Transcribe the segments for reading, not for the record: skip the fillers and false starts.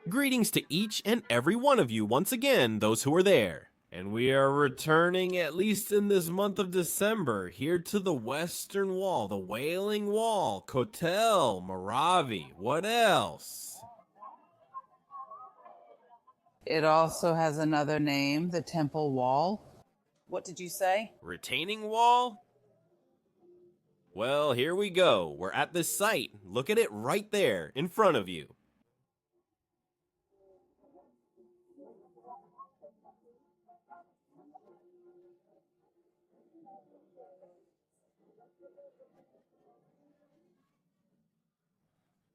Greetings to each and every one of you once again, those who are there. And we are returning, at least in this month of December, here to the Western Wall, the Wailing Wall, Kotel, Moravi. What else? It also has another name, the Temple Wall. What did you say? Retaining Wall? Well, here we go. We're at this site. Look at it right there, in front of you.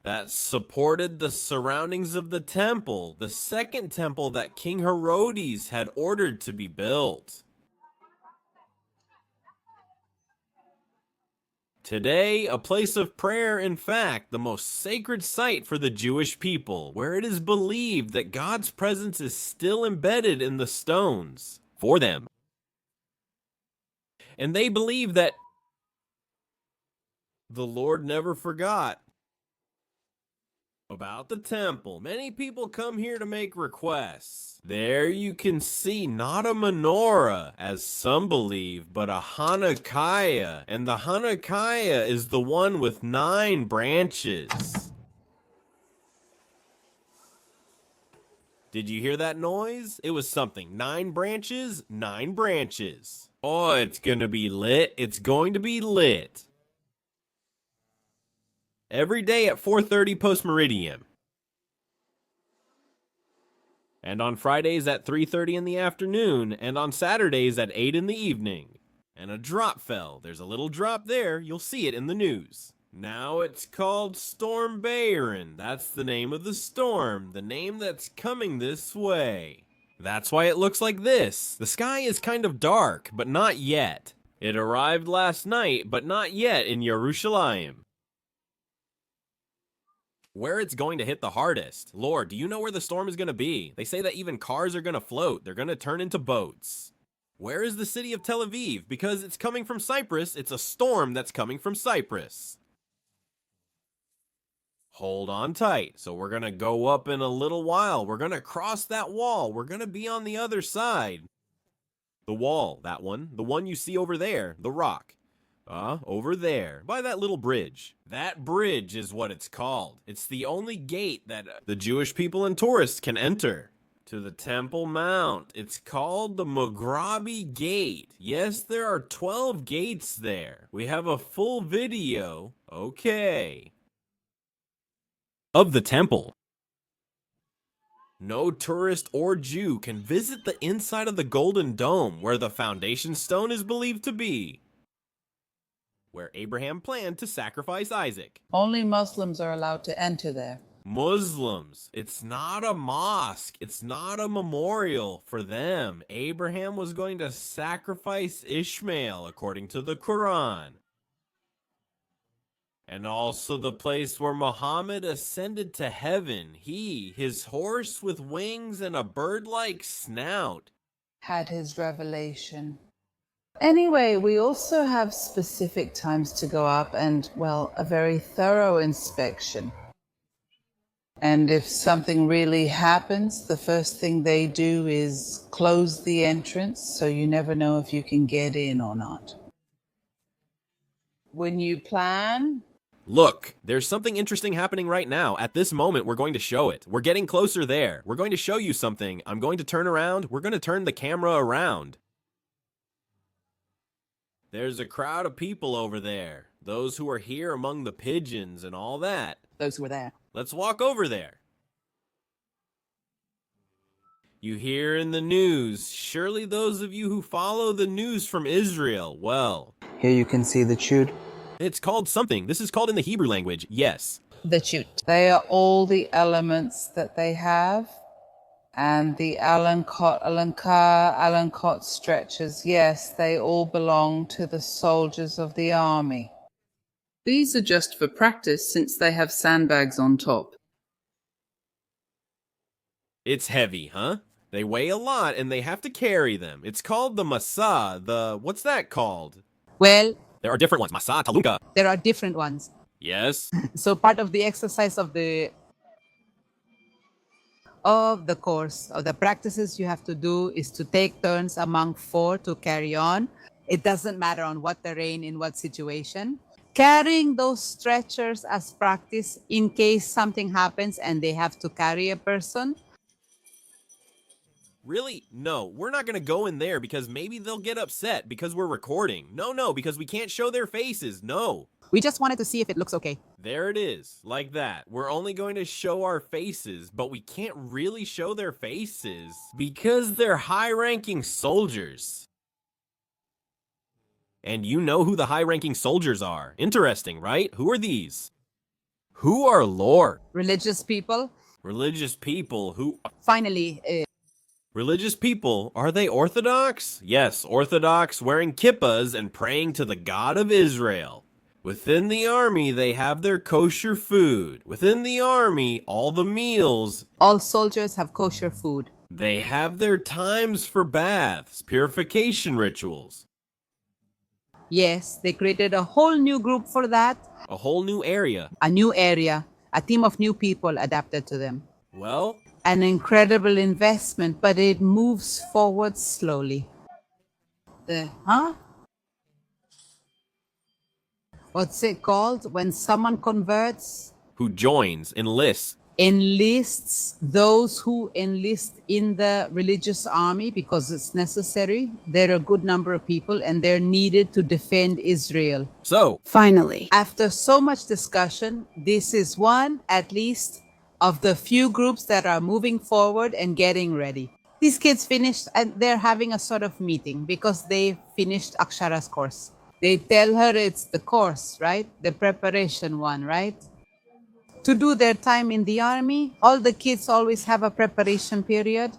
That supported the surroundings of the temple, the second temple that King Herodes had ordered to be built. Today, a place of prayer, in fact, the most sacred site for the Jewish people, where it is believed that God's presence is still embedded in the stones for them. And they believe that the Lord never forgot about the temple. Many people come here to make requests. There you can see not a menorah, as some believe, but a Hanukkiah. And the Hanukkiah is the one with 9 branches. Did you hear that noise? It was something. 9 branches, 9 branches. Oh, it's gonna be lit. It's going to be lit. Every day at 4:30 post-meridian. And on Fridays at 3:30 in the afternoon, and on Saturdays at 8 in the evening. And a drop fell. There's a little drop there. You'll see it in the news. Now it's called Storm Bayron. That's the name of the storm, the name that's coming this way. That's why it looks like this. The sky is kind of dark, but not yet. It arrived last night, but not yet in Jerusalem. Where it's going to hit the hardest. Lord, do you know where the storm is going to be? They say that even cars are going to float. They're going to turn into boats. Where is the city of Tel Aviv? Because it's coming from Cyprus. It's a storm that's coming from Cyprus. Hold on tight. So we're going to go up in a little while. We're going to cross that wall. We're going to be on the other side. The wall, that one. The one you see over there, the rock. Over there, by that little bridge. That bridge is what it's called. It's the only gate that the Jewish people and tourists can enter to the Temple Mount. It's called the Mograbi Gate. Yes, there are 12 gates there. We have a full video, okay, of the temple. No tourist or Jew can visit the inside of the Golden Dome, where the foundation stone is believed to be, where Abraham planned to sacrifice Isaac. Only Muslims are allowed to enter there. Muslims. It's not a mosque. It's not a memorial for them. Abraham was going to sacrifice Ishmael, according to the Quran. And also the place where Muhammad ascended to heaven. He, his horse with wings and a bird-like snout, Had his revelation. Anyway, we also have specific times to go up and, well, a very thorough inspection. And if something really happens, the first thing they do is close the entrance, so you never know if you can get in or not. When you plan... Look, there's something interesting happening right now. At this moment, we're going to show it. We're getting closer there. We're going to show you something. I'm going to turn around. We're going to turn the camera around. There's a crowd of people over there. Those who are here among the pigeons and all that. Those who are there. Let's walk over there. You hear in the news, surely those of you who follow the news from Israel, well. Here you can see the chute. It's called something. This is called in the Hebrew language, yes. The chute. They are all the elements that they have. And the Alankot stretchers, yes, they all belong to the soldiers of the army. These are just for practice since they have sandbags on top. It's heavy, huh? They weigh a lot and they have to carry them. It's called the Masa, what's that called? Well, There are different ones, Masa, Talunka. there are different ones. Yes? So part of the exercise of the of the course of the practices you have to do is to take turns among four to carry on. It doesn't matter on what terrain, in what situation. Carrying those stretchers as practice in case something happens and they have to carry a person. Really? No, we're not going to go in there because maybe they'll get upset because we're recording. No, because we can't show their faces. No. We just wanted to see if it looks okay. There it is, like that. We're only going to show our faces, but we can't really show their faces because they're high-ranking soldiers. And you know who the high-ranking soldiers are. Interesting, right? Who are these? Who are Lord? Religious people. Religious people who... Finally, Religious people, are they Orthodox? Yes, Orthodox, wearing kippas and praying to the God of Israel. Within the army, they have their kosher food. Within the army, all the meals. all soldiers have kosher food. They have their times for baths, purification rituals. Yes, they created a whole new group for that, A whole new area. a new area, a team of new people adapted to them. Well, An incredible investment, but it moves forward slowly. What's it called when someone converts? who joins, enlists. Enlists those who enlist in the religious army because it's necessary. There are a good number of people and they're needed to defend Israel. So, Finally, after so much discussion, this is one, at least, of the few groups that are moving forward and getting ready. These kids finished and they're having a sort of meeting because they finished Akshara's course. They tell her it's the course, right? The preparation one, right? To do their time in the army, all the kids always have a preparation period.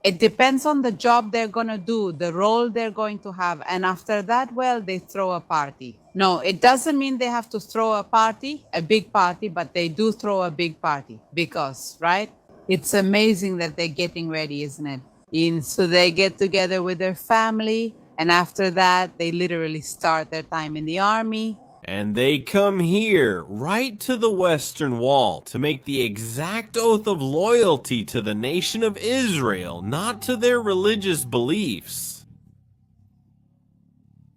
It depends on the job they're going to do, the role they're going to have. And after that, well, they throw a party. No, it doesn't mean they have to throw a party, a big party, but they do throw a big party because, right? It's amazing that they're getting ready, isn't it? So they get together with their family. And after that, they literally start their time in the army. and they come here, right to the Western Wall, to make the exact oath of loyalty to the nation of Israel, not to their religious beliefs.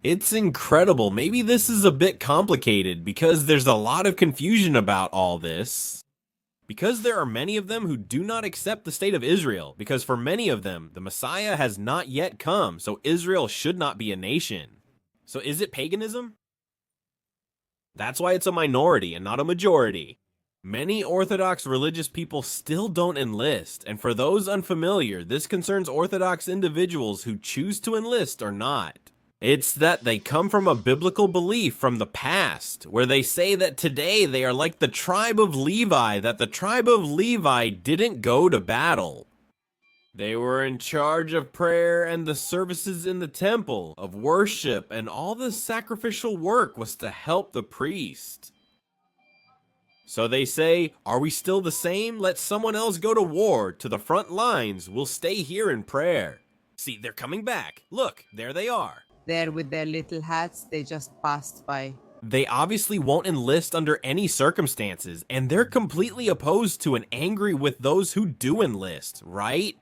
It's incredible. Maybe this is a bit complicated because there's a lot of confusion about all this. Because there are many of them who do not accept the state of Israel, because for many of them, the Messiah has not yet come, so Israel should not be a nation. So is it paganism? That's why it's a minority and not a majority. Many Orthodox religious people still don't enlist, and for those unfamiliar, this concerns Orthodox individuals who choose to enlist or not. It's that they come from a biblical belief from the past, where they say that today they are like the tribe of Levi, that the tribe of Levi didn't go to battle. They were in charge of prayer and the services in the temple, of worship, and all the sacrificial work was to help the priest. So they say, are we still the same? Let someone else go to war, to the front lines. We'll stay here in prayer. See, they're coming back. Look, there they are. There with their little hats, they just passed by. They obviously won't enlist under any circumstances, and they're completely opposed to and angry with those who do enlist, right?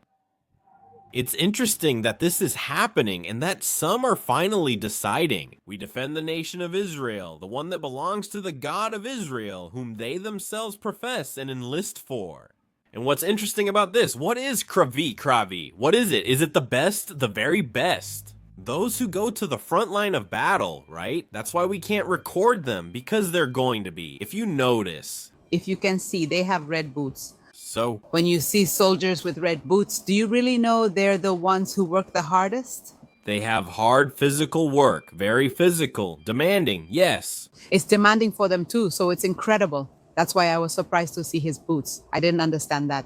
It's interesting that this is happening and that some are finally deciding. We defend the nation of Israel, the one that belongs to the God of Israel, whom they themselves profess and enlist for. And what's interesting about this, what is Kravi? What is it? Is it the best? The very best? Those who go to the front line of battle, right? That's why we can't record them, because they're going to be, if you notice. If you can see, they have red boots. So, When you see soldiers with red boots, do you really know they're the ones who work the hardest? they have hard physical work, very physical, demanding, yes. It's demanding for them too, so it's incredible. That's why I was surprised to see his boots. I didn't understand that.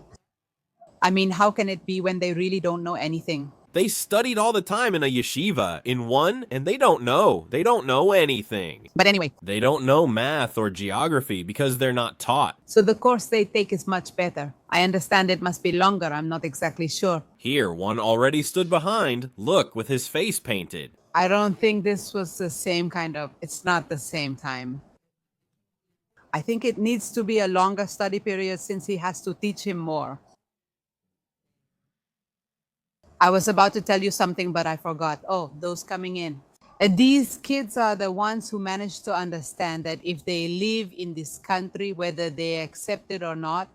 I mean, how can it be when they really don't know anything? They studied all the time in a yeshiva, in one, and they don't know. They don't know anything. But anyway, They don't know math or geography because they're not taught. so the course they take is much better. I understand it must be longer. I'm not exactly sure. Here, one already stood behind, look, with his face painted. I don't think this was the same it's not the same time. I think it needs to be a longer study period since he has to teach him more. I was about to tell you something, but I forgot. Oh, those coming in. These kids are the ones who manage to understand that if they live in this country, whether they accept it or not,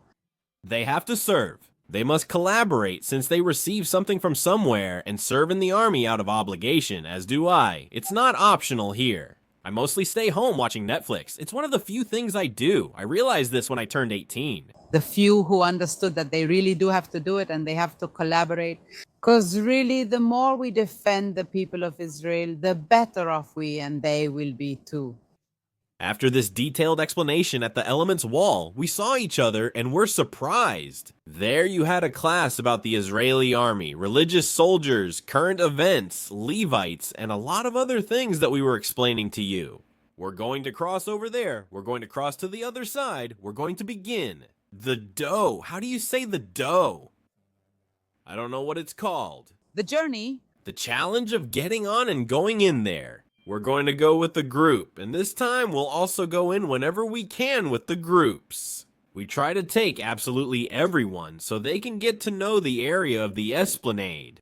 They have to serve. They must collaborate since they receive something from somewhere and serve in the army out of obligation, as do I. It's not optional here. I mostly stay home watching Netflix. It's one of the few things I do. I realized this when I turned 18. the few who understood that they really do have to do it and they have to collaborate. Because really, the more we defend the people of Israel, the better off we and they will be too. After this detailed explanation at the Elements Wall, we saw each other and were surprised. There you had a class about the Israeli army, religious soldiers, current events, Levites, and a lot of other things that we were explaining to you. We're going to cross over there. We're going to cross to the other side. We're going to begin. The dough. How do you say the dough? I don't know what it's called. The journey. The challenge of getting on and going in there. We're going to go with the group, and this time we'll also go in whenever we can with the groups. We try to take absolutely everyone so they can get to know the area of the esplanade.